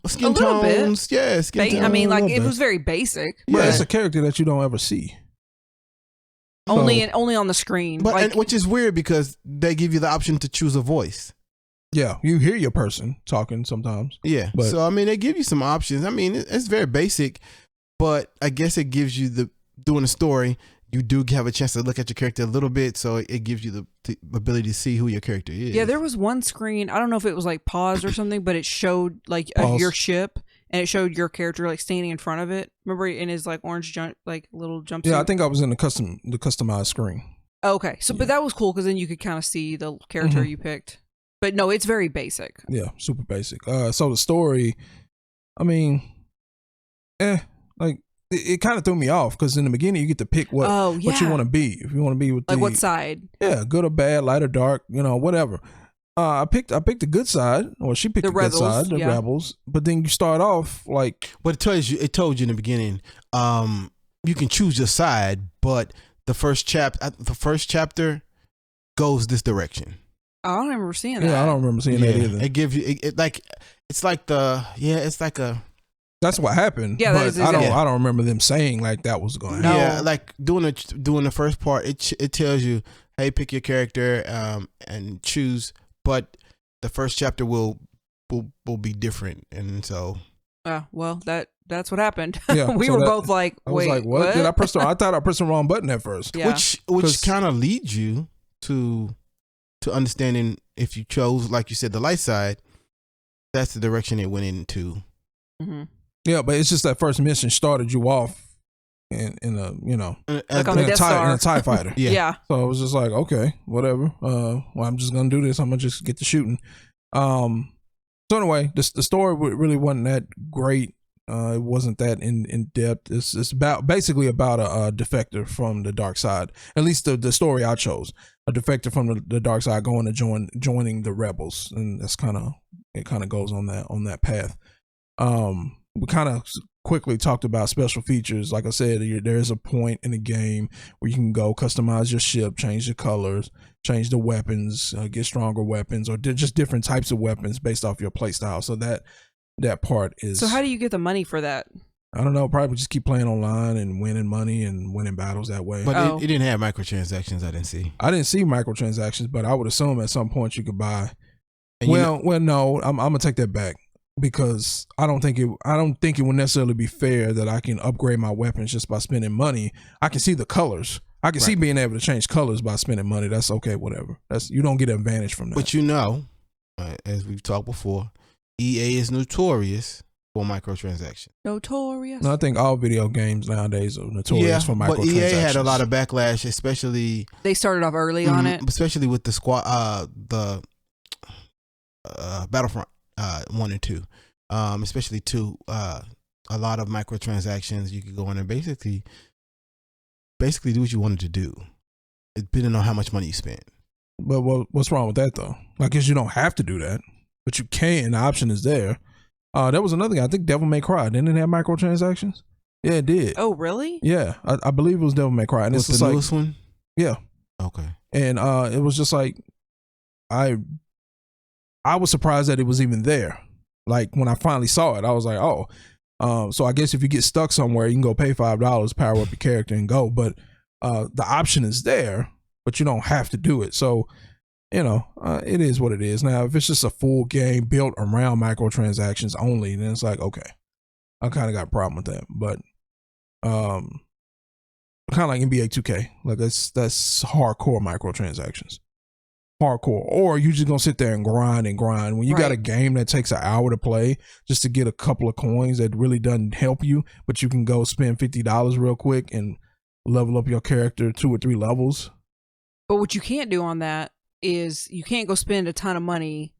Speaker 2: Skin tones, skin tones.
Speaker 1: I mean, like it was very basic.
Speaker 3: Yeah, it's a character that you don't ever see.
Speaker 1: Only on the screen,
Speaker 2: but which is weird because they give you the option to choose a voice.
Speaker 3: Yeah, you hear your person talking sometimes.
Speaker 2: Yeah, but so they give you some options. I mean, it's very basic, but I guess it gives you doing a story. You do have a chance to look at your character a little bit, so it gives you the ability to see who your character is.
Speaker 1: Yeah, there was one screen, I don't know if it was like paused or something, but it showed like your ship, and it showed your character like standing in front of it. Remember in his like orange little jumpsuit?
Speaker 3: Yeah, I think I was in the customized screen.
Speaker 1: Okay, so but that was cool because then you could kind of see the character you picked. But no, it's very basic.
Speaker 3: Yeah, super basic. So the story, I mean, it kind of threw me off because in the beginning you get to pick what you want to be. If you want to be with
Speaker 1: what side?
Speaker 3: Yeah, good or bad, light or dark, whatever. I picked the good side, or she picked the good side, the rebels. But then you start off like,
Speaker 2: but it told you in the beginning, you can choose your side, but the first chapter goes this direction.
Speaker 1: I don't remember seeing that.
Speaker 3: Yeah, I don't remember seeing that either.
Speaker 2: It gives you it's like a.
Speaker 3: That's what happened.
Speaker 1: Yeah,
Speaker 3: but I don't remember them saying like that was going to happen.
Speaker 2: Yeah, like doing the first part, it tells you, hey, pick your character and choose, but the first chapter will be different, and so.
Speaker 1: Well, that's what happened.
Speaker 3: Yeah,
Speaker 1: we were both like, wait,
Speaker 3: I was like, what? Did I press I thought I pressed the wrong button at first.
Speaker 1: Yeah.
Speaker 2: Which kind of leads you to understanding if you chose, like you said, the light side, that's the direction it went into.
Speaker 1: Mm-hmm.
Speaker 3: Yeah, but it's just that first mission started you off in a
Speaker 1: Like on a Death Star.
Speaker 3: in a TIE fighter.
Speaker 1: Yeah.
Speaker 3: So it was just like, okay, whatever. Well, I'm just gonna do this. I'm gonna just get to shooting. So anyway, the story really wasn't that great. It wasn't that in depth. It's basically about a defector from the dark side. At least the story I chose, a defector from the dark side going to joining the rebels, and that's kind of goes on that path. We kind of quickly talked about special features. Like I said, there is a point in the game where you can go customize your ship, change the colors, change the weapons, get stronger weapons, or just different types of weapons based off your playstyle. So that part is.
Speaker 1: So how do you get the money for that?
Speaker 3: I don't know. Probably just keep playing online and winning money and winning battles that way.
Speaker 2: But it didn't have microtransactions. I didn't see.
Speaker 3: I didn't see microtransactions, but I would assume at some point you could buy.
Speaker 2: And
Speaker 3: Well, no, I'm gonna take that back because I don't think it would necessarily be fair that I can upgrade my weapons just by spending money. I can see the colors. I can see being able to change colors by spending money. That's okay, whatever. You don't get an advantage from that.
Speaker 2: But as we've talked before, EA is notorious for microtransactions.
Speaker 1: Notorious.
Speaker 3: No, I think all video games nowadays are notorious for microtransactions.
Speaker 2: But EA had a lot of backlash, especially
Speaker 1: They started off early on it.
Speaker 2: especially with the Battlefront 1 and 2, especially 2. A lot of microtransactions. You could go in and basically do what you wanted to do, depending on how much money you spent.
Speaker 3: But what's wrong with that though? I guess you don't have to do that, but you can. The option is there. That was another thing. I think Devil May Cry didn't it have microtransactions? Yeah, it did.
Speaker 1: Oh, really?
Speaker 3: Yeah, I believe it was Devil May Cry. And
Speaker 2: What's
Speaker 3: it's
Speaker 2: the
Speaker 3: like,
Speaker 2: newest one?
Speaker 3: Yeah.
Speaker 2: Okay.
Speaker 3: And it was just like I was surprised that it was even there. Like when I finally saw it, I was like, oh. So I guess if you get stuck somewhere, you can go pay $5, power up your character, and go. But the option is there, but you don't have to do it. So it is what it is. Now, if it's just a full game built around microtransactions only, then it's like, okay, I kind of got a problem with that. But kind of like NBA 2K, like that's hardcore microtransactions. Hardcore. Or you just gonna sit there and grind. When you got a game that takes an hour to play just to get a couple of coins that really doesn't help you, but you can go spend $50 real quick and level up your character 2 or 3 levels.
Speaker 1: But what you can't do on that is you can't go spend a ton of money,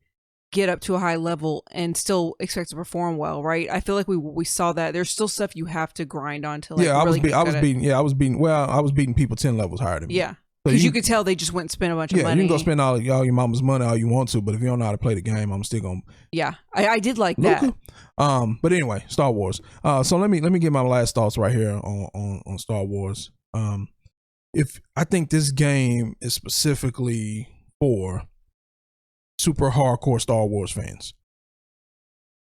Speaker 1: get up to a high level, and still expect to perform well, right? I feel like we saw that there's still stuff you have to grind on to. Like,
Speaker 3: I was beating people 10 levels higher than me.
Speaker 1: Yeah, because you could tell they just went and spent a bunch of money.
Speaker 3: Yeah, you can go spend all your mama's money all you want to, but if you don't know how to play the game, I'm still gonna.
Speaker 1: Yeah, I did like that.
Speaker 3: But anyway, Star Wars. So let me get my last thoughts right here on Star Wars. If I think this game is specifically for super hardcore Star Wars fans.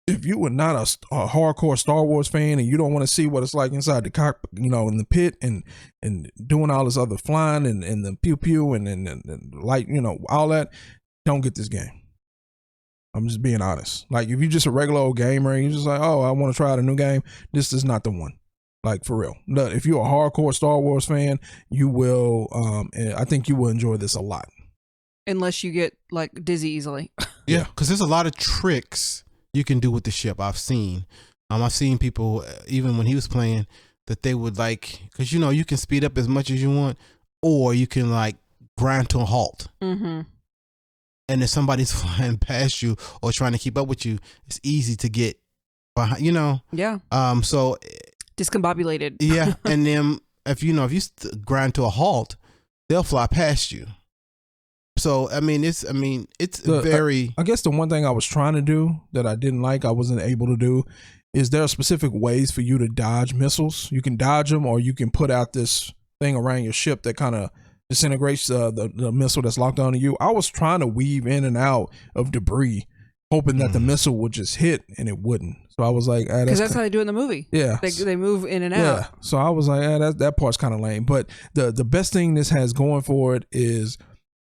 Speaker 3: If you were not a hardcore Star Wars fan and you don't want to see what it's like inside the cockpit, in the pit and doing all this other flying and the pew pew and light, all that, don't get this game. I'm just being honest. Like if you're just a regular old gamer and you're just like, oh, I want to try out a new game, this is not the one. Like for real. But if you're a hardcore Star Wars fan, you will, and I think you will enjoy this a lot.
Speaker 1: Unless you get like dizzy easily.
Speaker 2: Yeah, because there's a lot of tricks you can do with the ship. I've seen people, even when he was playing, that they would because you can speed up as much as you want, or you can grind to a halt. Mm-hmm. And if somebody's flying past you or trying to keep up with you, it's easy to get behind.
Speaker 1: Yeah.
Speaker 2: So
Speaker 1: discombobulated.
Speaker 2: Yeah, and then if you grind to a halt, they'll fly past you. So it's very.
Speaker 3: I guess the one thing I was trying to do that I didn't like, I wasn't able to do, is there are specific ways for you to dodge missiles. You can dodge them, or you can put out this thing around your ship that kind of disintegrates the missile that's locked onto you. I was trying to weave in and out of debris, hoping that the missile would just hit, and it wouldn't. So I was like,
Speaker 1: because that's how they do it in the movie.
Speaker 3: Yeah,
Speaker 1: they move in and out.
Speaker 3: Yeah. So I was like, that part's kind of lame. But the best thing this has going for it is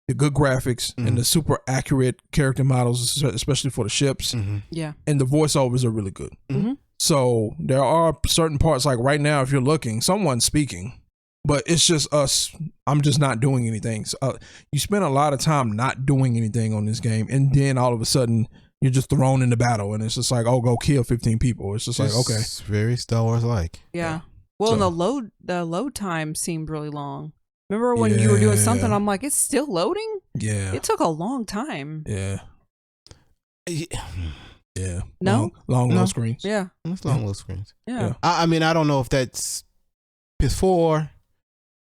Speaker 3: the good graphics and the super accurate character models, especially for the ships. Mm-hmm.
Speaker 1: Yeah.
Speaker 3: And the voiceovers are really good. Mm-hmm. So there are certain parts, like right now, if you're looking, someone's speaking, but it's just us. I'm just not doing anything. So, you spend a lot of time not doing anything on this game, and then all of a sudden You're just thrown into battle, and it's just like, oh, go kill 15 people. It's just like, okay,
Speaker 2: it's very Star Wars like.
Speaker 1: Yeah. Well,
Speaker 3: So-
Speaker 1: and the load time seemed really long. Remember when you were doing something? I'm like, it's still loading.
Speaker 3: yeah,
Speaker 1: It took a long time.
Speaker 3: yeah.
Speaker 1: No?
Speaker 3: long
Speaker 2: No.
Speaker 3: load screens.
Speaker 1: Yeah.
Speaker 2: It's long little screens.
Speaker 1: Yeah.
Speaker 2: I mean, I don't know if that's PS4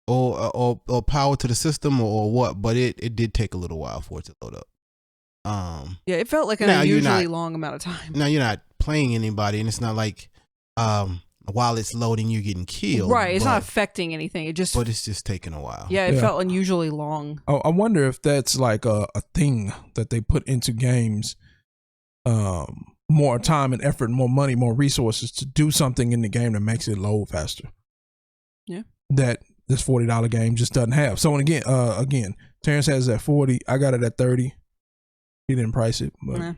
Speaker 2: or power to the system or what, but it did take a little while for it to load up.
Speaker 1: Yeah. It felt like an
Speaker 2: Now, you're
Speaker 1: unusually
Speaker 2: not-
Speaker 1: long amount of time.
Speaker 2: Now you're not playing anybody, and it's not like while it's loading, you're getting killed.
Speaker 1: Right. It's not affecting anything. It just,
Speaker 2: But it's just taking a while.
Speaker 1: yeah, it
Speaker 3: Yeah.
Speaker 1: felt unusually long.
Speaker 3: I wonder if that's like a thing that they put into games, more time and effort, more money, more resources to do something in the game that makes it load faster.
Speaker 1: Yeah.
Speaker 3: That this $40 game just doesn't have. So again, Terrence has it at 40. I got it at 30. He didn't price it, but
Speaker 1: Nah.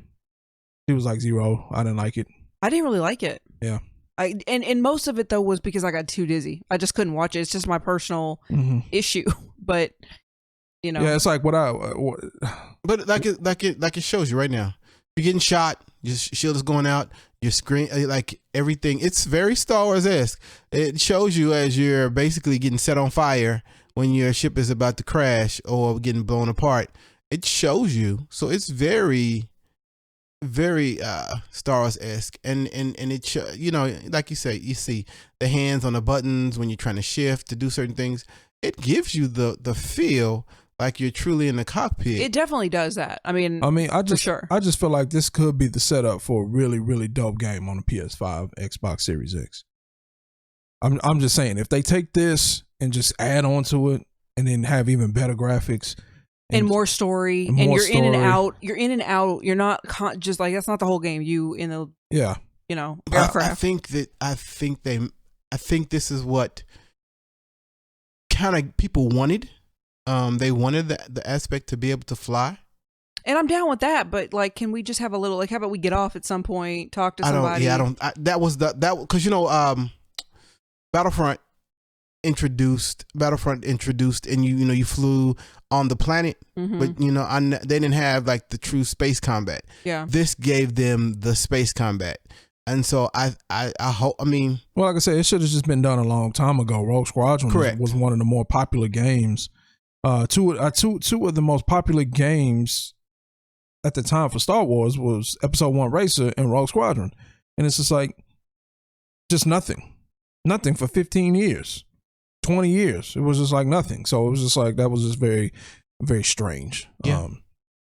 Speaker 3: he was like 0. I didn't like it.
Speaker 1: I didn't really like it.
Speaker 3: Yeah.
Speaker 1: And most of it though was because I got too dizzy. I just couldn't watch it. It's just my personal issue. But you know,
Speaker 3: Yeah, it's like what
Speaker 2: But like it shows you right now. You're getting shot. Your shield is going out. Your screen, like everything. It's very Star Wars-esque. It shows you as you're basically getting set on fire when your ship is about to crash or getting blown apart. It shows you. So it's very, very Star Wars-esque. And it you know, like you say, you see the hands on the buttons when you're trying to shift to do certain things. It gives you the feel like you're truly in the cockpit.
Speaker 1: it definitely does that. I mean,
Speaker 3: I just
Speaker 1: sure.
Speaker 3: I just feel like this could be the setup for a really, really dope game on the PS5, Xbox Series X. I'm just saying, if they take this and just add on to it and then have even better graphics
Speaker 1: and more story,
Speaker 3: and
Speaker 1: and
Speaker 3: more
Speaker 1: you're in and
Speaker 3: story.
Speaker 1: out. You're in and out. You're not just like, that's not the whole game. You in the,
Speaker 3: yeah,
Speaker 1: you know,
Speaker 2: I
Speaker 1: aircraft.
Speaker 2: think this is what kind of people wanted. They wanted the aspect to be able to fly.
Speaker 1: And I'm down with that, but like, can we just have a little, like, how about we get off at some point, talk to somebody?
Speaker 2: That was because you know, Battlefront introduced, and you flew on the planet,
Speaker 1: Mhm.
Speaker 2: but you know, they didn't have like the true space combat.
Speaker 1: Yeah.
Speaker 2: This gave them the space combat, and so I hope. I mean,
Speaker 3: well, like I said, it should have just been done a long time ago. Rogue Squadron was one of the more popular games. Two of the most popular games at the time for Star Wars was Episode 1 Racer and Rogue Squadron. And it's just like, just nothing for 15 years, 20 years. It was just like nothing. So it was just like, that was just very, very strange.
Speaker 2: Yeah.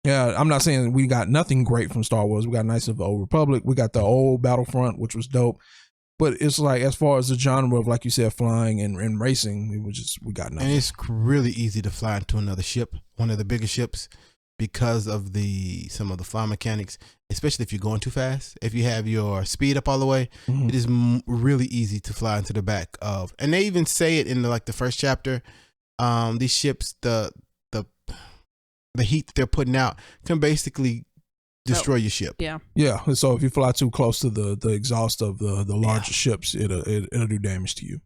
Speaker 3: Yeah, I'm not saying we got nothing great from Star Wars. We got Knights of the Old Republic. We got the old Battlefront, which was dope. But it's like, as far as the genre of, like you said, flying and racing, it was just, we got nothing.
Speaker 2: and it's really easy to fly into another ship, one of the bigger ships, because of some of the fly mechanics, especially if you're going too fast. If you have your speed up all the way,
Speaker 3: Mhm.
Speaker 2: it is really easy to fly into the back of. And they even say it in the first chapter. These ships, the heat that they're putting out can basically destroy your ship.
Speaker 1: Yeah.
Speaker 3: Yeah, so if you fly too close to the exhaust of the larger ships, it'll do damage to you.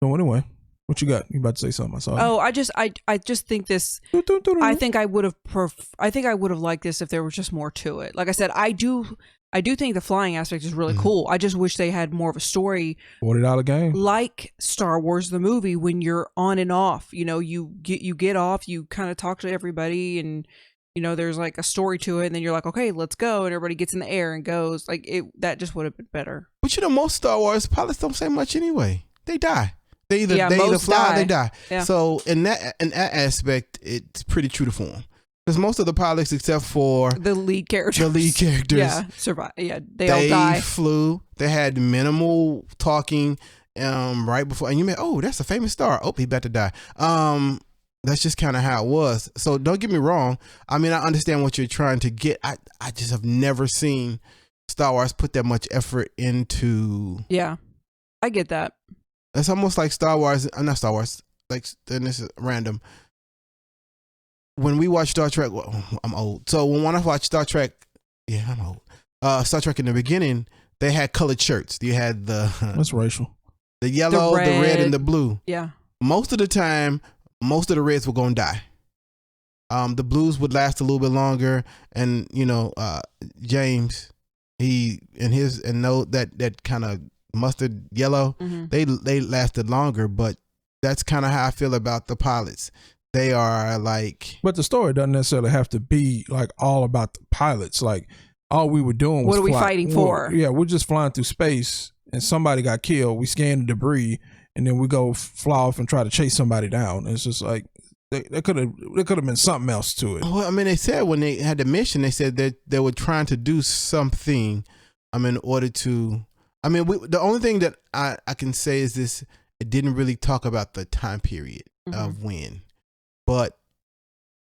Speaker 3: So anyway, what you got? You about to say something? I saw.
Speaker 1: Oh, I just think this. I think I would have liked this if there was just more to it. Like I said, I do think the flying aspect is really cool. I just wish they had more of a story,
Speaker 3: $40 game.
Speaker 1: like Star Wars the movie, when you're on and off. You know, you get off, you kind of talk to everybody, and you know, there's like a story to it, and then you're like, okay, let's go, and everybody gets in the air and goes. Like that just would have been better.
Speaker 2: But you know, most Star Wars pilots don't say much anyway. They die. They either
Speaker 1: most
Speaker 2: fly or they
Speaker 1: die.
Speaker 2: die.
Speaker 1: Yeah.
Speaker 2: So in that aspect, it's pretty true to form. Because most of the pilots, except for
Speaker 1: The lead characters. Yeah, survive. Yeah, they all die.
Speaker 2: flew. They had minimal talking right before, and you meant, oh, that's a famous star. Oh, he about to die. That's just kind of how it was. So don't get me wrong. I mean, I understand what you're trying to get. I just have never seen Star Wars put that much effort into.
Speaker 1: Yeah, I get that.
Speaker 2: It's almost like Star Wars, not Star Wars, like, then this is random. When we watch Star Trek, well, I'm old. So when I watch Star Trek, yeah, I'm old. Star Trek in the beginning, they had colored shirts. You had
Speaker 3: That's racial.
Speaker 2: the yellow, the red, and the blue.
Speaker 1: Yeah.
Speaker 2: Most of the time, most of the reds were going to die. The blues would last a little bit longer, and James, that kind of mustard yellow, they lasted longer. But that's kind of how I feel about the pilots. They are like,
Speaker 3: but the story doesn't necessarily have to be like all about the pilots. Like all we were doing was
Speaker 1: what are we fighting for?
Speaker 3: We're just flying through space, and somebody got killed. We scan the debris, and then we go fly off and try to chase somebody down. It's just like there could have been something else to it.
Speaker 2: Well, I mean, they said when they had the mission, they said that they were trying to do something. In order to, the only thing that I can say is this: it didn't really talk about the time period of when, but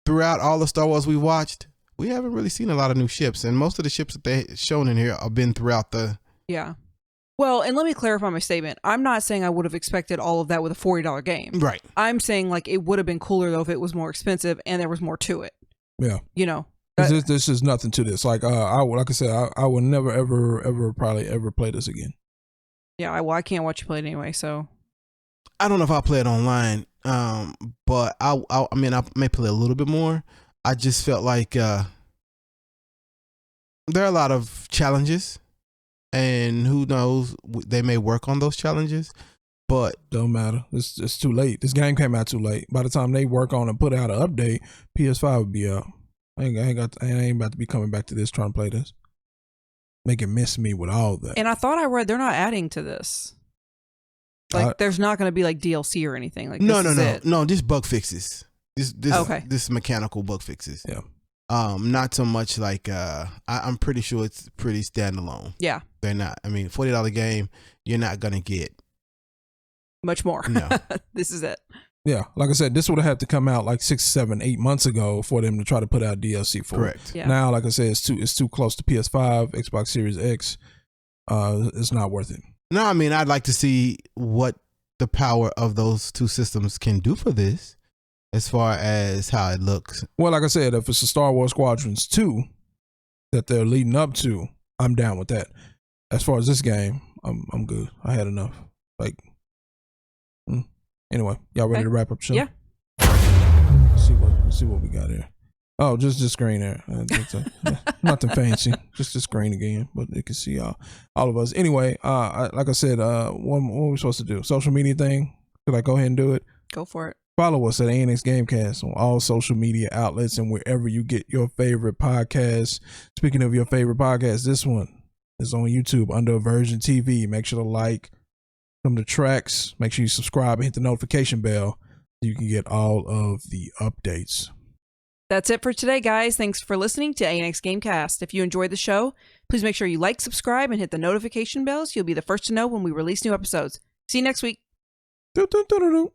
Speaker 2: throughout all the Star Wars we watched, we haven't really seen a lot of new ships, and most of the ships that they shown in here have been throughout the.
Speaker 1: Yeah. Well, and let me clarify my statement. I'm not saying I would have expected all of that with a $40 game.
Speaker 2: Right.
Speaker 1: I'm saying like it would have been cooler though if it was more expensive and there was more to it.
Speaker 3: Yeah.
Speaker 1: This
Speaker 3: is nothing to this. Like I would never ever probably ever play this again.
Speaker 1: Yeah. I can't watch you play it anyway. So.
Speaker 2: I don't know if I'll play it online, but I may play a little bit more. I just felt like there are a lot of challenges. And who knows, they may work on those challenges, but
Speaker 3: don't matter. It's too late. This game came out too late. By the time they work on and put out an update, PS5 would be out. I ain't about to be coming back to this trying to play this. Make it miss me with all that.
Speaker 1: And I thought I read they're not adding to this. Like there's not going to be like DLC or anything. Like
Speaker 2: no. Just bug fixes.
Speaker 1: Okay.
Speaker 2: This mechanical bug fixes.
Speaker 3: Yeah.
Speaker 2: Not so much like I'm pretty sure it's pretty standalone.
Speaker 1: Yeah.
Speaker 2: They're not. $40 game, you're not gonna get
Speaker 1: much more.
Speaker 2: No.
Speaker 1: This is it.
Speaker 3: Yeah, like I said, this would have had to come out like 6, 7, 8 months ago for them to try to put out DLC for
Speaker 2: Correct.
Speaker 3: it.
Speaker 1: Yeah.
Speaker 3: Now, like I said, it's too close to PS5, Xbox Series X. It's not worth it.
Speaker 2: No, I'd like to see what the power of those two systems can do for this. As far as how it looks.
Speaker 3: Well, like I said, if it's a Star Wars Squadrons 2 that they're leading up to, I'm down with that. As far as this game, I'm good. I had enough. Anyway, y'all ready to wrap up the show?
Speaker 1: Yeah.
Speaker 3: Let's see what we got here. Oh, just the screen there. Nothing fancy. Just the screen again, but you can see all of us. Anyway, like I said, what are we supposed to do? Social media thing? Could I go ahead and do it?
Speaker 1: Go for it.
Speaker 3: Follow us at ANX Gamecast on all social media outlets and wherever you get your favorite podcasts. Speaking of your favorite podcast, this one is on YouTube under AVersion TV. Make sure to like, come to tracks. Make sure you subscribe and hit the notification bell so you can get all of the updates.
Speaker 1: That's it for today, guys. Thanks for listening to ANX Gamecast. If you enjoyed the show, please make sure you like, subscribe, and hit the notification bell so you'll be the first to know when we release new episodes. See you next week.
Speaker 3: Do, do, do, do, do.